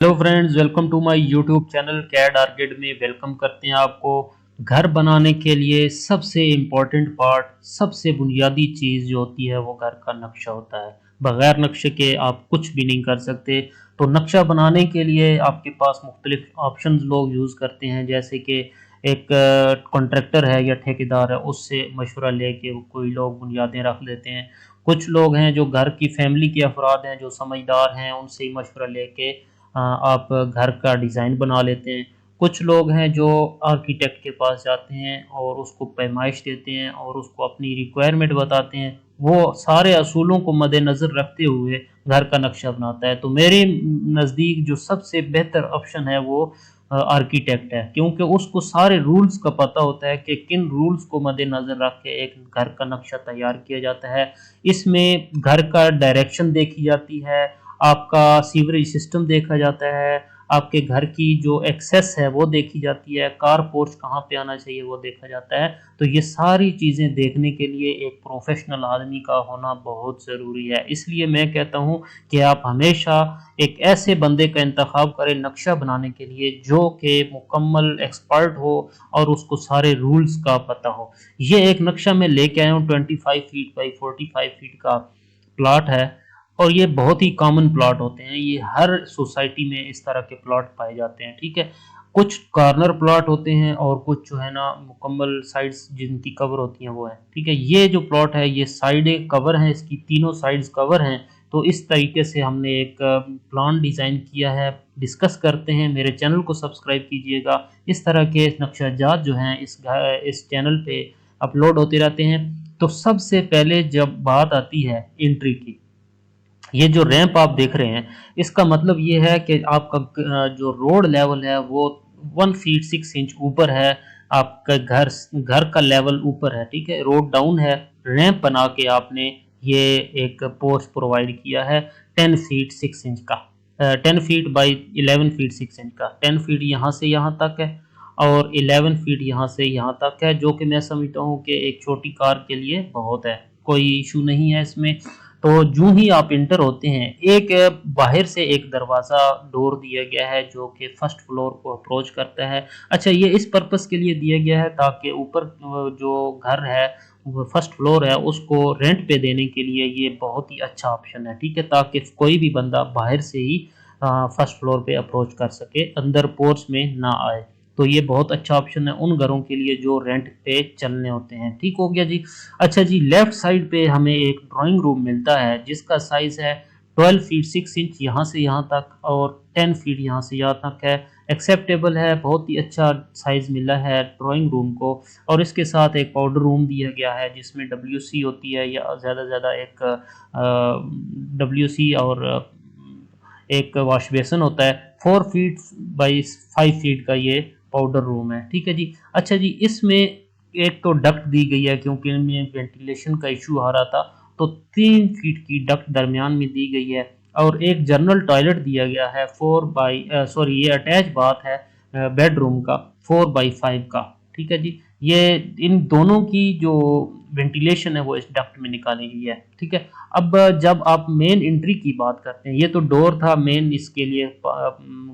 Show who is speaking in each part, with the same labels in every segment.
Speaker 1: Hello friends, welcome to my YouTube channel CAD Arcade में welcome करते हैं आपको। घर बनाने के लिए सबसे इम्पोर्टेंट पार्ट, सबसे बुनियादी चीज़ जो होती है वो घर का नक्शा होता है। बगैर नक्शे के आप कुछ भी नहीं कर सकते। तो नक्शा बनाने के लिए आपके पास मुख्तलिफ ऑप्शंस लोग यूज़ करते हैं, जैसे कि एक कॉन्ट्रैक्टर है या ठेकेदार है, उससे मशवरा लेके कोई लोग बुनियादें रख लेते हैं। कुछ लोग हैं जो घर की फैमिली के अफराद हैं जो समझदार हैं, उनसे ही मशवरा लेके आप घर का डिज़ाइन बना लेते हैं। कुछ लोग हैं जो आर्किटेक्ट के पास जाते हैं और उसको पैमाइश देते हैं और उसको अपनी रिक्वायरमेंट बताते हैं। वो सारे असूलों को मद्देनज़र रखते हुए घर का नक्शा बनाता है। तो मेरे नज़दीक जो सबसे बेहतर ऑप्शन है वो आर्किटेक्ट है, क्योंकि उसको सारे रूल्स का पता होता है कि किन रूल्स को मद्देनज़र रख के एक घर का नक्शा तैयार किया जाता है। इसमें घर का डायरेक्शन देखी जाती है, आपका सीवरेज सिस्टम देखा जाता है, आपके घर की जो एक्सेस है वो देखी जाती है, कार पोर्च कहाँ पे आना चाहिए वो देखा जाता है। तो ये सारी चीज़ें देखने के लिए एक प्रोफेशनल आदमी का होना बहुत ज़रूरी है। इसलिए मैं कहता हूँ कि आप हमेशा एक ऐसे बंदे का इंतखाब करें नक्शा बनाने के लिए जो कि मुकम्मल एक्सपर्ट हो और उसको सारे रूल्स का पता हो। ये एक नक्शा मैं लेके आया हूँ, 25 फीट बाई 45 फीट का प्लॉट है और ये बहुत ही कॉमन प्लॉट होते हैं। ये हर सोसाइटी में इस तरह के प्लॉट पाए जाते हैं, ठीक है। कुछ कॉर्नर प्लॉट होते हैं और कुछ जो है ना मुकम्मल साइड्स जिनकी कवर होती हैं वो है, ठीक है। ये जो प्लॉट है ये साइडें कवर हैं, इसकी तीनों साइड्स कवर हैं। तो इस तरीके से हमने एक प्लान डिज़ाइन किया है। डिस्कस करते हैं, मेरे चैनल को सब्सक्राइब कीजिएगा। इस तरह के नक्शाजात जो हैं इस चैनल पे अपलोड होते रहते हैं। तो सबसे पहले जब बात आती है एंट्री की, ये जो रैंप आप देख रहे हैं इसका मतलब ये है कि आपका जो रोड लेवल है वो 1 फीट 6 इंच ऊपर है। आपका घर का लेवल ऊपर है, ठीक है। रोड डाउन है, रैंप बना के आपने ये एक पोर्च प्रोवाइड किया है 10 फीट 6 इंच का, 10 फीट बाई 11 फीट 6 इंच का। 10 फीट यहाँ से यहाँ तक है और 11 फीट यहाँ से यहाँ तक है, जो कि मैं समझता हूँ कि एक छोटी कार के लिए बहुत है, कोई इशू नहीं है इसमें। तो जूं ही आप इंटर होते हैं, एक बाहर से एक दरवाज़ा डोर दिया गया है जो कि फर्स्ट फ्लोर को अप्रोच करता है। अच्छा, ये इस पर्पस के लिए दिया गया है ताकि ऊपर जो घर है वो फर्स्ट फ्लोर है उसको रेंट पे देने के लिए ये बहुत ही अच्छा ऑप्शन है, ठीक है, ताकि कोई भी बंदा बाहर से ही फर्स्ट फ्लोर पे अप्रोच कर सके, अंदर पोर्च में ना आए। तो ये बहुत अच्छा ऑप्शन है उन घरों के लिए जो रेंट पे चलने होते हैं। ठीक हो गया जी। अच्छा जी, लेफ्ट साइड पे हमें एक ड्राइंग रूम मिलता है जिसका साइज़ है 12 फीट 6 इंच यहाँ से यहाँ तक और 10 फीट यहाँ से यहाँ तक है। एक्सेप्टेबल है, बहुत ही अच्छा साइज़ मिला है ड्राइंग रूम को। और इसके साथ एक पाउडर रूम दिया गया है जिसमें WC होती है, या ज़्यादा से ज़्यादा एक WC और एक वॉश बेसन होता है। 4 फीट बाई 5 फीट का ये पाउडर रूम है, ठीक है जी। अच्छा जी, इसमें एक तो डक्ट दी गई है क्योंकि इनमें वेंटिलेशन का इशू आ रहा था, तो 3 फीट की डक्ट दरमियान में दी गई है। और एक जनरल टॉयलेट दिया गया है 4 बाई, ये अटैच बात है बेडरूम का 4 बाई 5 का, ठीक है जी। ये इन दोनों की जो वेंटिलेशन है वो इस डक्ट में निकाली गई है, ठीक है। अब जब आप मेन एंट्री की बात करते हैं, ये तो डोर था मेन इसके लिए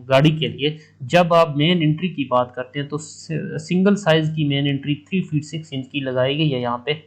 Speaker 1: गाड़ी के लिए। जब आप मेन एंट्री की बात करते हैं तो सिंगल साइज की मेन एंट्री 3 फीट 6 इंच की लगाई गई है। यहाँ पे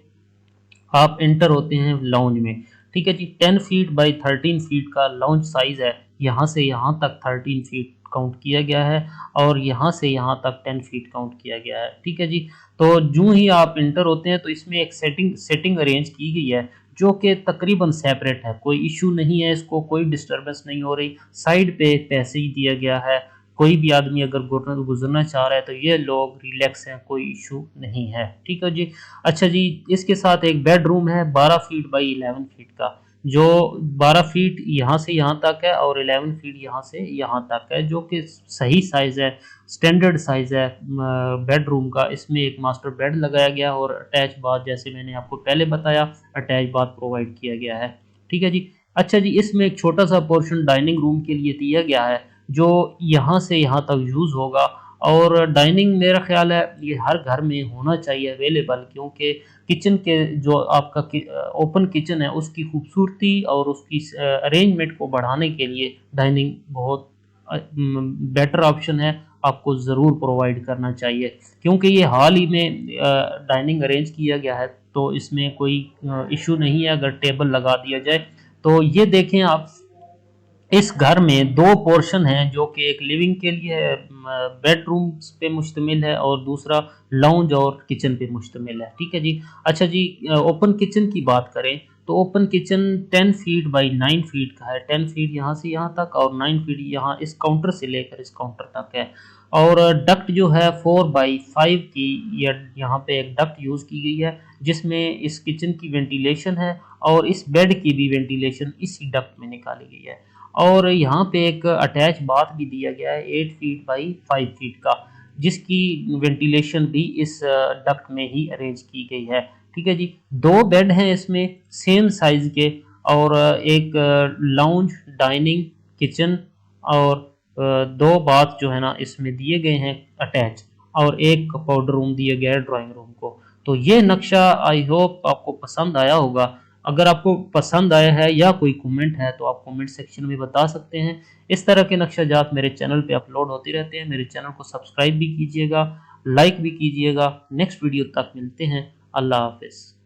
Speaker 1: आप एंटर होते हैं लाउंज में, ठीक है जी। 10 फीट बाई 13 फीट का लाउंज साइज है, यहाँ से यहाँ तक 13 फीट काउंट किया गया है और यहाँ से यहाँ तक 10 फीट काउंट किया गया है, ठीक है जी। तो जूं ही आप इंटर होते हैं तो इसमें एक सेटिंग अरेंज की गई है जो कि तकरीबन सेपरेट है, कोई इशू नहीं है, इसको कोई डिस्टरबेंस नहीं हो रही। साइड पे एक पैसेज दिया गया है, कोई भी आदमी अगर गुजरना चाह रहा है तो ये लोग रिलैक्स हैं, कोई इशू नहीं है, ठीक है जी। अच्छा जी, इसके साथ एक बेडरूम है 12 फीट बाई 11 फीट का, जो 12 फीट यहाँ से यहाँ तक है और 11 फीट यहाँ से यहाँ तक है, जो कि सही साइज़ है, स्टैंडर्ड साइज़ है बेडरूम का। इसमें एक मास्टर बेड लगाया गया और अटैच बाथ, जैसे मैंने आपको पहले बताया, अटैच बाथ प्रोवाइड किया गया है, ठीक है जी। अच्छा जी, इसमें एक छोटा सा पोर्शन डाइनिंग रूम के लिए दिया गया है जो यहाँ से यहाँ तक यूज़ होगा। और डाइनिंग मेरा ख्याल है ये हर घर में होना चाहिए अवेलेबल, क्योंकि किचन के जो आपका ओपन किचन है उसकी खूबसूरती और उसकी अरेंजमेंट को बढ़ाने के लिए डाइनिंग बहुत बेटर ऑप्शन है, आपको ज़रूर प्रोवाइड करना चाहिए, क्योंकि ये हाल ही में डाइनिंग अरेंज किया गया है, तो इसमें कोई इशू नहीं है अगर टेबल लगा दिया जाए। तो ये देखें आप, इस घर में दो पोर्शन हैं जो कि एक लिविंग के लिए बेडरूम्स पे मुश्तमिल है और दूसरा लाउंज और किचन पे मुश्तमिल है। ठीक है जी। अच्छा जी, ओपन किचन की बात करें तो open kitchen 10 feet by 9 feet का है। 10 फीट यहाँ से यहाँ तक और 9 फीट यहाँ इस काउंटर से लेकर इस काउंटर तक है। और डक्ट जो है 4 बाई 5 की यहाँ पे एक डक्ट यूज़ की गई है, जिसमें इस किचन की वेंटिलेशन है और इस बेड की भी वेंटिलेशन इसी डक्ट में निकाली गई है। और यहाँ पे एक अटैच बाथ भी दिया गया है 8 फीट बाई 5 फीट का, जिसकी वेंटिलेशन भी इस डक्ट में ही अरेंज की गई है। ठीक है जी। दो बेड हैं इसमें सेम साइज के, और एक लाउंज, डाइनिंग, किचन और दो बाथ जो है ना इसमें दिए गए हैं अटैच, और एक पाउडर रूम दिया गया है ड्राइंग रूम को। तो ये नक्शा आई होप आपको पसंद आया होगा। अगर आपको पसंद आया है या कोई कमेंट है तो आप कमेंट सेक्शन में बता सकते हैं। इस तरह के नक्शाजात मेरे चैनल पे अपलोड होते रहते हैं। मेरे चैनल को सब्सक्राइब भी कीजिएगा, लाइक भी कीजिएगा। नेक्स्ट वीडियो तक मिलते हैं। अल्लाह हाफिज़।